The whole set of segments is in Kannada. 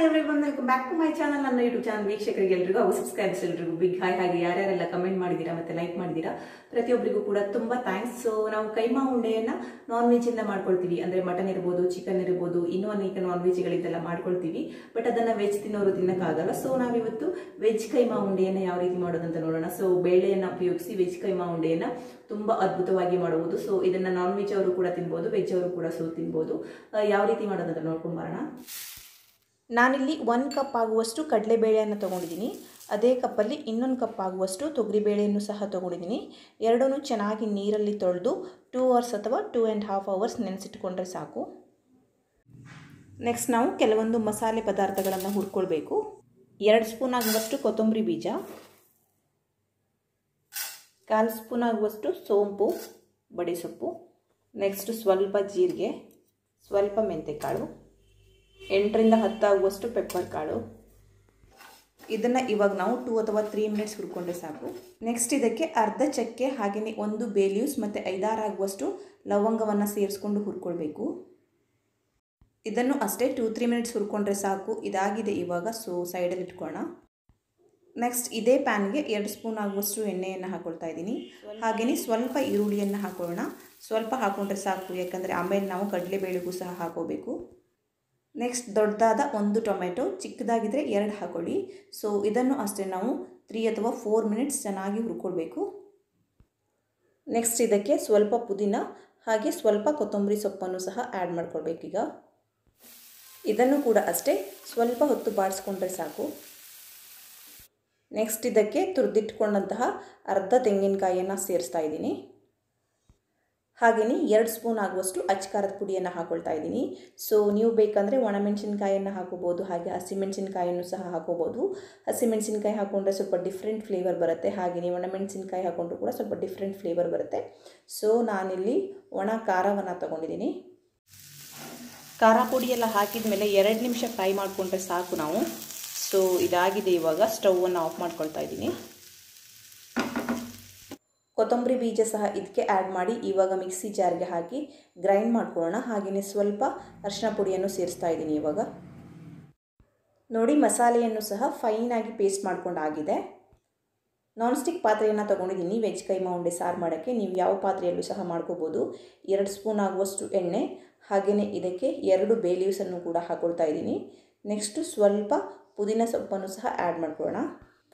Hi everyone, welcome back to my channel. ನನ್ನ ಯೂಟ್ಯೂಬ್ ಚಾನಲ್ ವೀಕ್ಷಕರಿಗೆಲ್ಲರಿಗೂ, ಸಬ್ಸ್ಕ್ರೈಬರ್ಸ್ ಎಲ್ಲರಿಗೂ ಬಿಗ್ ಹಾಯ್. ಹಾಗೆ ಯಾರ್ಯಾರೆಲ್ಲ ಕಮೆಂಟ್ ಮಾಡಿದ್ದೀರಾ ಮತ್ತೆ ಲೈಕ್ ಮಾಡಿದ್ದೀರಾ ಪ್ರತಿಯೊಬ್ಬರಿಗೂ ಕೂಡ ತುಂಬಾ ಥ್ಯಾಂಕ್ಸ್. ಸೊ ನಾವು ಕೈಮಾ ಉಂಡೆಯನ್ನ ನಾನ್ ವೆಜ್ ಇಂದ ಮಾಡ್ಕೊಳ್ತೀವಿ, ಅಂದ್ರೆ ಮಟನ್ ಇರ್ಬೋದು, ಚಿಕನ್ ಇರ್ಬೋದು, ಇನ್ನೂ ಅನೇಕ ನಾನ್ ವೆಜ್ ಗಳಿಂದೆಲ್ಲ ಮಾಡ್ಕೊಳ್ತೀವಿ. ಬಟ್ ಅದನ್ನ ವೆಜ್ ತಿನ್ನೋರು ತಿನ್ನಕ್ಕಾಗಲ್ಲ. ಸೊ ನಾವಿವತ್ತು ವೆಜ್ ಕೈಮಾ ಉಂಡೆಯನ್ನ ಯಾವ ರೀತಿ ಮಾಡೋದಂತ ನೋಡೋಣ. ಸೊ ಬೇಳೆಯನ್ನ ಉಪಯೋಗಿಸಿ ವೆಜ್ ಕೈಮಾ ಉಂಡೆಯನ್ನ ತುಂಬಾ ಅದ್ಭುತವಾಗಿ ಮಾಡಬಹುದು. ಸೊ ಇದನ್ನ ನಾನ್ ವೆಜ್ ಅವರು ಕೂಡ ತಿನ್ಬಹುದು, ವೆಜ್ ಅವರು ಕೂಡ ತಿನ್ಬಹುದು. ಯಾವ ರೀತಿ ಮಾಡೋದಂತ ನೋಡ್ಕೊಂಡ್ ಬರೋಣ. ನಾನಿಲ್ಲಿ 1 ಕಪ್ ಆಗುವಷ್ಟು ಕಡಲೆಬೇಳೆಯನ್ನು ತೊಗೊಂಡಿದ್ದೀನಿ. ಅದೇ ಕಪ್ಪಲ್ಲಿ ಇನ್ನೊಂದು ಕಪ್ ಆಗುವಷ್ಟು ತೊಗರಿಬೇಳೆಯನ್ನು ಸಹ ತೊಗೊಂಡಿದ್ದೀನಿ. ಎರಡನ್ನೂ ಚೆನ್ನಾಗಿ ನೀರಲ್ಲಿ ತೊಳೆದು 2 ಅವರ್ಸ್ ಅಥವಾ 2.5 ಅವರ್ಸ್ ನೆನೆಸಿಟ್ಕೊಂಡ್ರೆ ಸಾಕು. ನೆಕ್ಸ್ಟ್ ನಾವು ಕೆಲವೊಂದು ಮಸಾಲೆ ಪದಾರ್ಥಗಳನ್ನು ಹುರ್ಕೊಳ್ಬೇಕು. 2 ಸ್ಪೂನ್ ಆಗುವಷ್ಟು ಕೊತ್ತಂಬರಿ ಬೀಜ, 1/4 ಸ್ಪೂನ್ ಆಗುವಷ್ಟು ಸೋಂಪು ಬಡೆ ಸೊಪ್ಪು, ನೆಕ್ಸ್ಟ್ ಸ್ವಲ್ಪ ಜೀರಿಗೆ, ಸ್ವಲ್ಪ ಮೆಂತೆಕಾಳು, 8ರಿಂದ 10 ಆಗುವಷ್ಟು ಪೆಪ್ಪರ್ ಕಾಳು. ಇದನ್ನು ಇವಾಗ ನಾವು 2 ಅಥವಾ 3 ಮಿನಿಟ್ಸ್ ಹುರ್ಕೊಂಡ್ರೆ ಸಾಕು. ನೆಕ್ಸ್ಟ್ ಇದಕ್ಕೆ ಅರ್ಧ ಚಕ್ಕೆ ಹಾಗೆಯೇ 1 ಬೇ ಲೀವ್ಸ್ ಮತ್ತು 5-6 ಆಗುವಷ್ಟು ಲವಂಗವನ್ನು ಸೇರಿಸ್ಕೊಂಡು ಹುರ್ಕೊಳ್ಬೇಕು. ಇದನ್ನು ಅಷ್ಟೇ 2-3 ಮಿನಿಟ್ಸ್ ಹುರ್ಕೊಂಡ್ರೆ ಸಾಕು. ಇದಾಗಿದೆ ಇವಾಗ. ಸೊ ಸೈಡಲ್ಲಿ ಇಟ್ಕೊಳ್ಳೋಣ. ನೆಕ್ಸ್ಟ್ ಇದೇ ಪ್ಯಾನ್ಗೆ 2 ಸ್ಪೂನ್ ಆಗುವಷ್ಟು ಎಣ್ಣೆಯನ್ನು ಹಾಕೊಳ್ತಾ ಇದ್ದೀನಿ. ಹಾಗೆಯೇ ಸ್ವಲ್ಪ ಈರುಳ್ಳಿಯನ್ನು ಹಾಕೊಳ್ಳೋಣ. ಸ್ವಲ್ಪ ಹಾಕೊಂಡ್ರೆ ಸಾಕು, ಯಾಕಂದರೆ ಆಮೇಲೆ ನಾವು ಕಡಲೆಬೇಳೆಗೂ ಸಹ ಹಾಕೋಬೇಕು. ನೆಕ್ಸ್ಟ್ ದೊಡ್ಡದಾದ 1 ಟೊಮೆಟೊ, ಚಿಕ್ಕದಾಗಿದ್ದರೆ 2 ಹಾಕೊಳ್ಳಿ. ಸೊ ಇದನ್ನು ಅಷ್ಟೇ ನಾವು 3 ಅಥವಾ 4 ಮಿನಿಟ್ಸ್ ಚೆನ್ನಾಗಿ ಹುರ್ಕೊಳ್ಬೇಕು. ನೆಕ್ಸ್ಟ್ ಇದಕ್ಕೆ ಸ್ವಲ್ಪ ಪುದೀನ ಹಾಗೆ ಸ್ವಲ್ಪ ಕೊತ್ತಂಬರಿ ಸೊಪ್ಪನ್ನು ಸಹ ಆ್ಯಡ್ ಮಾಡ್ಕೊಳ್ಬೇಕೀಗ. ಇದನ್ನು ಕೂಡ ಅಷ್ಟೇ ಸ್ವಲ್ಪ ಹೊತ್ತು ಬಾಡಿಸ್ಕೊಂಡ್ರೆ ಸಾಕು. ನೆಕ್ಸ್ಟ್ ಇದಕ್ಕೆ ತುರಿದಿಟ್ಕೊಂಡಂತಹ ಅರ್ಧ ತೆಂಗಿನಕಾಯಿಯನ್ನು ಸೇರಿಸ್ತಾ ಇದ್ದೀನಿ. ಹಾಗೆಯೇ 2 ಸ್ಪೂನ್ ಆಗುವಷ್ಟು ಅಚ್ಚಕಾರದ ಪುಡಿಯನ್ನು ಹಾಕೊಳ್ತಾ ಇದ್ದೀನಿ. ಸೊ ನೀವು ಬೇಕಂದರೆ ಒಣಮೆಣಸಿನ್ಕಾಯನ್ನು ಹಾಕೋಬೋದು, ಹಾಗೆ ಹಸಿಮೆಣಸಿನ್ಕಾಯನ್ನು ಸಹ ಹಾಕೋಬೋದು. ಹಸಿಮೆಣಸಿನ್ಕಾಯಿ ಹಾಕೊಂಡ್ರೆ ಸ್ವಲ್ಪ ಡಿಫ್ರೆಂಟ್ ಫ್ಲೇವರ್ ಬರುತ್ತೆ, ಹಾಗೆಯೇ ಒಣಮೆಣಸಿನ್ಕಾಯಿ ಹಾಕೊಂಡ್ರೂ ಕೂಡ ಸ್ವಲ್ಪ ಡಿಫ್ರೆಂಟ್ ಫ್ಲೇವರ್ ಬರುತ್ತೆ. ಸೊ ನಾನಿಲ್ಲಿ ಒಣ ಖಾರವನ್ನು ತೊಗೊಂಡಿದ್ದೀನಿ. ಖಾರ ಪುಡಿಯೆಲ್ಲ ಹಾಕಿದ ಮೇಲೆ 2 ನಿಮಿಷ ಫ್ರೈ ಮಾಡಿಕೊಂಡ್ರೆ ಸಾಕು ನಾವು. ಸೊ ಇದಾಗಿದೆ ಇವಾಗ. ಸ್ಟವನ್ನು ಆಫ್ ಮಾಡ್ಕೊಳ್ತಾ ಇದ್ದೀನಿ. ಕೊತ್ತಂಬರಿ ಬೀಜ ಸಹ ಇದಕ್ಕೆ ಆ್ಯಡ್ ಮಾಡಿ ಇವಾಗ ಮಿಕ್ಸಿ ಜಾರ್ಗೆ ಹಾಕಿ ಗ್ರೈಂಡ್ ಮಾಡ್ಕೊಳ್ಳೋಣ. ಹಾಗೆಯೇ ಸ್ವಲ್ಪ ಅರಿಶಿನ ಪುಡಿಯನ್ನು ಸೇರಿಸ್ತಾ ಇದ್ದೀನಿ ಇವಾಗ. ನೋಡಿ, ಮಸಾಲೆಯನ್ನು ಸಹ ಫೈನಾಗಿ ಪೇಸ್ಟ್ ಮಾಡ್ಕೊಂಡಾಗಿದೆ. ನಾನ್ ಸ್ಟಿಕ್ ಪಾತ್ರೆಯನ್ನು ತೊಗೊಂಡಿದ್ದೀನಿ ವೆಜ್ ಕೈಮಾ ಉಂಡೆ ಸಾರು ಮಾಡೋಕ್ಕೆ. ನೀವು ಯಾವ ಪಾತ್ರೆಯಲ್ಲೂ ಸಹ ಮಾಡ್ಕೋಬೋದು. 2 ಸ್ಪೂನ್ ಆಗುವಷ್ಟು ಎಣ್ಣೆ, ಹಾಗೆಯೇ ಇದಕ್ಕೆ 2 ಬೇ ಲೀವ್ಸನ್ನು ಕೂಡ ಹಾಕೊಳ್ತಾ ಇದ್ದೀನಿ. ನೆಕ್ಸ್ಟು ಸ್ವಲ್ಪ ಪುದೀನ ಸೊಪ್ಪನ್ನು ಸಹ ಆ್ಯಡ್ ಮಾಡ್ಕೊಳ್ಳೋಣ.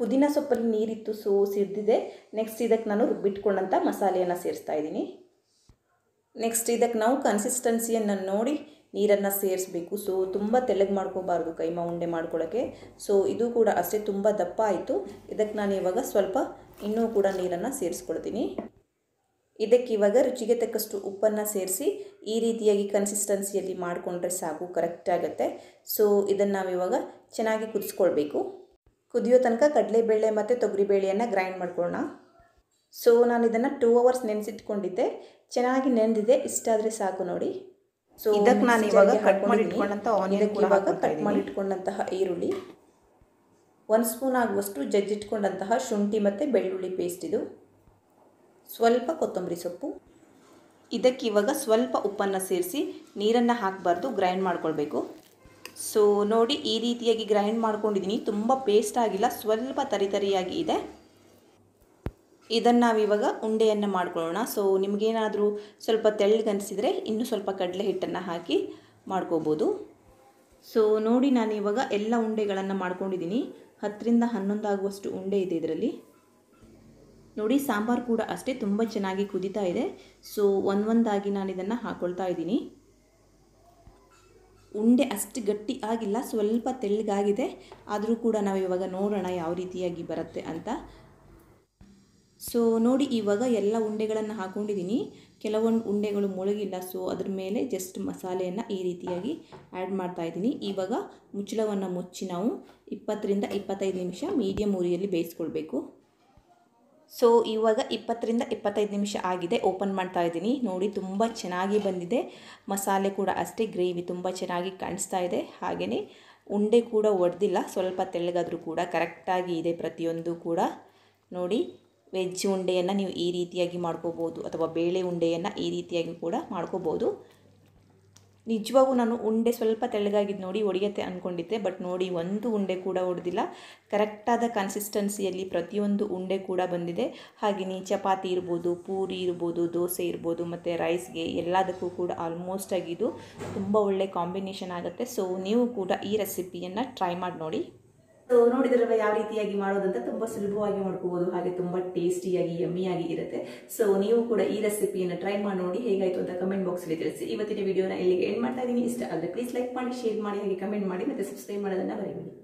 ಪುದೀನ ಸೊಪ್ಪಲ್ಲಿ ನೀರಿತ್ತು, ಸೊ ಸಿದ್ದಿದೆ. ನೆಕ್ಸ್ಟ್ ಇದಕ್ಕೆ ನಾನು ರುಬ್ಬಿಟ್ಕೊಂಡಂಥ ಮಸಾಲೆಯನ್ನು ಸೇರಿಸ್ತಾ ಇದ್ದೀನಿ. ನೆಕ್ಸ್ಟ್ ಇದಕ್ಕೆ ನಾವು ಕನ್ಸಿಸ್ಟೆನ್ಸಿಯನ್ನು ನೋಡಿ ನೀರನ್ನು ಸೇರಿಸಬೇಕು. ಸೊ ತುಂಬ ತೆಳ್ಳಗೆ ಮಾಡ್ಕೋಬಾರ್ದು ಕೈಮಾ ಉಂಡೆ ಮಾಡ್ಕೊಳ್ಳೋಕ್ಕೆ. ಸೊ ಇದು ಕೂಡ ಅಷ್ಟೇ ತುಂಬ ದಪ್ಪ ಆಯಿತು. ಇದಕ್ಕೆ ನಾನು ಇವಾಗ ಸ್ವಲ್ಪ ಇನ್ನೂ ಕೂಡ ನೀರನ್ನು ಸೇರಿಸ್ಕೊಳ್ತೀನಿ. ಇದಕ್ಕೆ ಇವಾಗ ರುಚಿಗೆ ತಕ್ಕಷ್ಟು ಉಪ್ಪನ್ನು ಸೇರಿಸಿ ಈ ರೀತಿಯಾಗಿ ಕನ್ಸಿಸ್ಟೆನ್ಸಿಯಲ್ಲಿ ಮಾಡಿಕೊಂಡ್ರೆ ಸಾಕು, ಕರೆಕ್ಟ್ ಆಗುತ್ತೆ. ಸೊ ಇದನ್ನು ನಾವಿವಾಗ ಚೆನ್ನಾಗಿ ಕುದಿಸ್ಕೊಳ್ಬೇಕು. ಕುದಿಯೋ ತನಕ ಕಡಲೆಬೇಳೆ ಮತ್ತು ತೊಗರಿಬೇಳೆಯನ್ನು ಗ್ರೈಂಡ್ ಮಾಡ್ಕೊಳ್ಳೋಣ. ಸೊ ನಾನು ಇದನ್ನು 2 ಅವರ್ಸ್ ನೆನೆಸಿಟ್ಕೊಂಡಿದ್ದೆ. ಚೆನ್ನಾಗಿ ನೆಂದಿದೆ. ಇಷ್ಟಾದರೆ ಸಾಕು ನೋಡಿ. ಸೊ ಇದಕ್ಕೆ ನಾನು ಇವಾಗ ಕಟ್ ಮಾಡಿಟ್ಕೊಂಡಂಥ ಆನಿಯನ್ ಕೂಡ ಕಟ್ ಮಾಡಿಟ್ಕೊಂಡಂತಹ ಈರುಳ್ಳಿ, 1 ಸ್ಪೂನ್ ಆಗುವಷ್ಟು ಜಜ್ಜಿಟ್ಕೊಂಡಂತಹ ಶುಂಠಿ ಮತ್ತು ಬೆಳ್ಳುಳ್ಳಿ ಪೇಸ್ಟ್, ಇದು ಸ್ವಲ್ಪ ಕೊತ್ತಂಬರಿ ಸೊಪ್ಪು. ಇದಕ್ಕೆ ಇವಾಗ ಸ್ವಲ್ಪ ಉಪ್ಪನ್ನು ಸೇರಿಸಿ ನೀರನ್ನು ಹಾಕಬಾರ್ದು, ಗ್ರೈಂಡ್ ಮಾಡ್ಕೊಳ್ಬೇಕು. ಸೊ ನೋಡಿ, ಈ ರೀತಿಯಾಗಿ ಗ್ರೈಂಡ್ ಮಾಡ್ಕೊಂಡಿದ್ದೀನಿ. ತುಂಬ ಪೇಸ್ಟ್ ಆಗಿಲ್ಲ, ಸ್ವಲ್ಪ ತರಿಯಾಗಿ ಇದೆ. ಇದನ್ನು ನಾವಿವಾಗ ಉಂಡೆಯನ್ನು ಮಾಡ್ಕೊಳ್ಳೋಣ. ಸೊ ನಿಮಗೇನಾದರೂ ಸ್ವಲ್ಪ ತೆಳ್ಳಗನಿಸಿದರೆ ಇನ್ನೂ ಸ್ವಲ್ಪ ಕಡಲೆ ಹಿಟ್ಟನ್ನು ಹಾಕಿ ಮಾಡ್ಕೋಬೋದು. ಸೊ ನೋಡಿ, ನಾನು ಇವಾಗ ಎಲ್ಲ ಉಂಡೆಗಳನ್ನು ಮಾಡ್ಕೊಂಡಿದ್ದೀನಿ. 10ರಿಂದ 11 ಆಗುವಷ್ಟು ಉಂಡೆ ಇದೆ ಇದರಲ್ಲಿ. ನೋಡಿ, ಸಾಂಬಾರು ಕೂಡ ಅಷ್ಟೇ ತುಂಬ ಚೆನ್ನಾಗಿ ಕುದೀತಾ ಇದೆ. ಸೊ ಒಂದೊಂದಾಗಿ ನಾನು ಇದನ್ನು ಹಾಕ್ಕೊಳ್ತಾ ಇದ್ದೀನಿ. ಉಂಡೆ ಅಷ್ಟು ಗಟ್ಟಿ ಆಗಿಲ್ಲ, ಸ್ವಲ್ಪ ತೆಳ್ಳಗಾಗಿದೆ. ಆದರೂ ಕೂಡ ನಾವು ಇವಾಗ ನೋಡೋಣ ಯಾವ ರೀತಿಯಾಗಿ ಬರುತ್ತೆ ಅಂತ. ಸೊ ನೋಡಿ, ಇವಾಗ ಎಲ್ಲ ಉಂಡೆಗಳನ್ನು ಹಾಕ್ಕೊಂಡಿದ್ದೀನಿ. ಕೆಲವೊಂದು ಉಂಡೆಗಳು ಮುಳುಗಿಲ್ಲ. ಸೊ ಅದ್ರ ಮೇಲೆ ಜಸ್ಟ್ ಮಸಾಲೆಯನ್ನು ಈ ರೀತಿಯಾಗಿ ಆ್ಯಡ್ ಮಾಡ್ತಾಯಿದ್ದೀನಿ. ಇವಾಗ ಮುಚ್ಚಳವನ್ನು ಮುಚ್ಚಿ ನಾವು 20ರಿಂದ 25 ನಿಮಿಷ ಮೀಡಿಯಮ್ ಉರಿಯಲ್ಲಿ ಬೇಯಿಸ್ಕೊಳ್ಬೇಕು. ಸೊ ಇವಾಗ 20ರಿಂದ 25 ನಿಮಿಷ ಆಗಿದೆ. ಓಪನ್ ಮಾಡ್ತಾ ಇದ್ದೀನಿ. ನೋಡಿ, ತುಂಬ ಚೆನ್ನಾಗಿ ಬಂದಿದೆ. ಮಸಾಲೆ ಕೂಡ ಅಷ್ಟೇ, ಗ್ರೇವಿ ತುಂಬ ಚೆನ್ನಾಗಿ ಕಾಣಿಸ್ತಾ ಇದೆ. ಹಾಗೆಯೇ ಉಂಡೆ ಕೂಡ ಒಡೆದಿಲ್ಲ, ಸ್ವಲ್ಪ ತೆಳ್ಳಗಾದರೂ ಕೂಡ ಕರೆಕ್ಟಾಗಿ ಇದೆ ಪ್ರತಿಯೊಂದು ಕೂಡ. ನೋಡಿ, ವೆಜ್ ಉಂಡೆಯನ್ನು ನೀವು ಈ ರೀತಿಯಾಗಿ ಮಾಡ್ಕೋಬೋದು, ಅಥವಾ ಬೇಳೆ ಉಂಡೆಯನ್ನು ಈ ರೀತಿಯಾಗಿ ಕೂಡ ಮಾಡ್ಕೋಬೋದು. ನಿಜವಾಗೂ ನಾನು ಉಂಡೆ ಸ್ವಲ್ಪ ತೆಳ್ಳಗಾಗಿದ್ದು ನೋಡಿ ಒಡೆಯುತ್ತೆ ಅಂದ್ಕೊಂಡಿದ್ದೆ, ಬಟ್ ನೋಡಿ ಒಂದು ಉಂಡೆ ಕೂಡ ಒಡೆದಿಲ್ಲ. ಕರೆಕ್ಟಾದ ಕನ್ಸಿಸ್ಟೆನ್ಸಿಯಲ್ಲಿ ಪ್ರತಿಯೊಂದು ಉಂಡೆ ಕೂಡ ಬಂದಿದೆ. ಹಾಗೆಯೇ ಚಪಾತಿ ಇರ್ಬೋದು, ಪೂರಿ ಇರ್ಬೋದು, ದೋಸೆ ಇರ್ಬೋದು ಮತ್ತು ರೈಸ್ಗೆ ಎಲ್ಲದಕ್ಕೂ ಕೂಡ ಆಲ್ಮೋಸ್ಟ್ ಆಗಿದ್ದು ತುಂಬ ಒಳ್ಳೆ ಕಾಂಬಿನೇಷನ್ ಆಗುತ್ತೆ. ಸೊ ನೀವು ಕೂಡ ಈ ರೆಸಿಪಿಯನ್ನು ಟ್ರೈ ಮಾಡಿ ನೋಡಿ. ಸೊ ನೋಡಿದ್ರಲ್ಲ ಯಾವ ರೀತಿಯಾಗಿ ಮಾಡೋದಂತ ತುಂಬ ಸುಲಭವಾಗಿ ಮಾಡ್ಕೋಬಹುದು, ಹಾಗೆ ತುಂಬ ಟೇಸ್ಟಿಯಾಗಿ ಯಮ್ಮಿಯಾಗಿ ಇರುತ್ತೆ. ಸೊ ನೀವು ಕೂಡ ಈ ರೆಸಿಪಿಯನ್ನು ಟ್ರೈ ಮಾಡಿ ನೋಡಿ, ಹೇಗಾಯಿತು ಅಂತ ಕಮೆಂಟ್ ಬಾಕ್ಸಲ್ಲಿ ತಿಳಿಸಿ. ಇವತ್ತಿನ ವಿಡಿಯೋನ ಇಲ್ಲಿಗೆ ಎಂಡ್ ಮಾಡ್ತಾ ಇದ್ದೀನಿ. ಇಷ್ಟ ಆದರೆ ಪ್ಲೀಸ್ ಲೈಕ್ ಮಾಡಿ, ಶೇರ್ ಮಾಡಿ, ಹಾಗೆ ಕಮೆಂಟ್ ಮಾಡಿ ಮತ್ತು ಸಬ್ಸ್ಕ್ರೈಬ್ ಮಾಡೋದನ್ನು ಮರಿಬೇಡಿ.